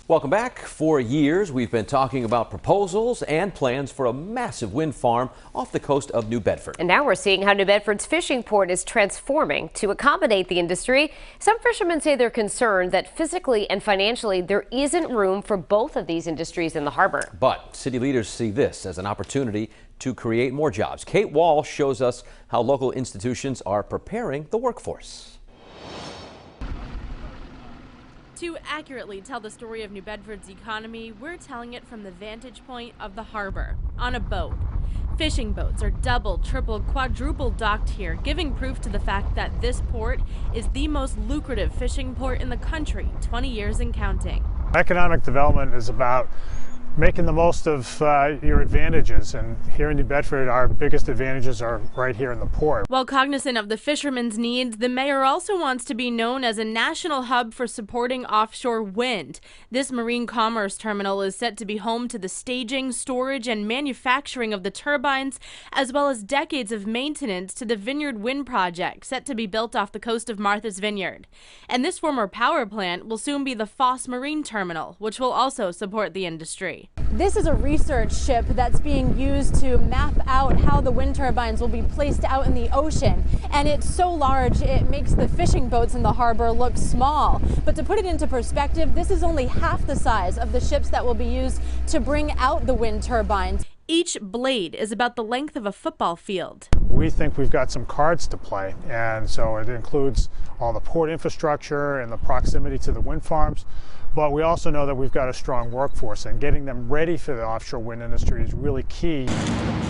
Welcome back. For years, we've been talking about proposals and plans for a massive wind farm off the coast of New Bedford. And now we're seeing how New Bedford's fishing port is transforming to accommodate the industry. Some fishermen say they're concerned that physically and financially there isn't room for both of these industries in the harbor. But city leaders see this as an opportunity to create more jobs. Kate Walsh shows us how local institutions are preparing the workforce. To accurately tell the story of New Bedford's economy, we're telling it from the vantage point of the harbor, on a boat. Fishing boats are double, triple, quadruple docked here, giving proof to the fact that this port is the most lucrative fishing port in the country, 20 years and counting. Economic development is about making the most of your advantages, and here in New Bedford our biggest advantages are right here in the port. While cognizant of the fishermen's needs, the mayor also wants to be known as a national hub for supporting offshore wind. This marine commerce terminal is set to be home to the staging, storage, and manufacturing of the turbines, as well as decades of maintenance to the Vineyard Wind Project, set to be built off the coast of Martha's Vineyard. And this former power plant will soon be the Foss Marine Terminal, which will also support the industry. This is a research ship that's being used to map out how the wind turbines will be placed out in the ocean. And it's so large, it makes the fishing boats in the harbor look small. But to put it into perspective, this is only half the size of the ships that will be used to bring out the wind turbines. Each blade is about the length of a football field. We think we've got some cards to play, and so it includes all the port infrastructure and the proximity to the wind farms. But we also know that we've got a strong workforce, and getting them ready for the offshore wind industry is really key.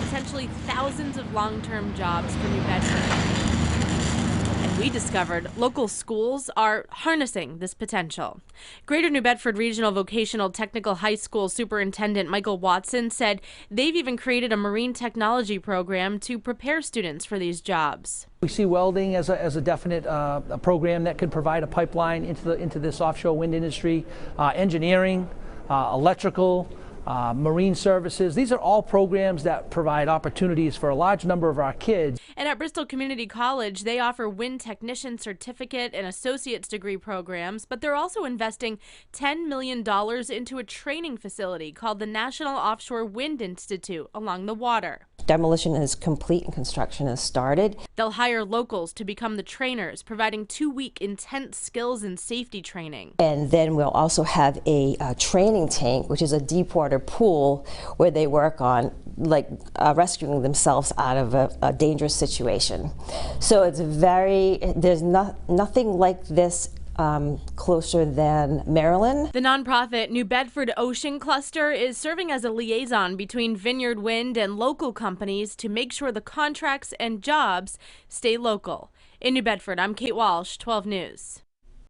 Potentially thousands of long-term jobs for New Bedford. And we discovered local schools are harnessing this potential. Greater New Bedford Regional Vocational Technical High School Superintendent Michael Watson said they've even created a marine technology program to prepare students for these jobs. We see welding as a definite a program that could provide a pipeline into this offshore wind industry, engineering, electrical, marine services. These are all programs that provide opportunities for a large number of our kids. And at Bristol Community College, they offer wind technician certificate and associate's degree programs, but they're also investing $10 million into a training facility called the National Offshore Wind Institute along the water. Demolition is complete and construction has started. They'll hire locals to become the trainers, providing 2-week intense skills and safety training. And then we'll also have a training tank, which is a deep water pool where they work on rescuing themselves out of a dangerous situation. So it's there's nothing like this closer than Maryland. The nonprofit New Bedford Ocean Cluster is serving as a liaison between Vineyard Wind and local companies to make sure the contracts and jobs stay local. In New Bedford, I'm Kate Walsh, 12 News.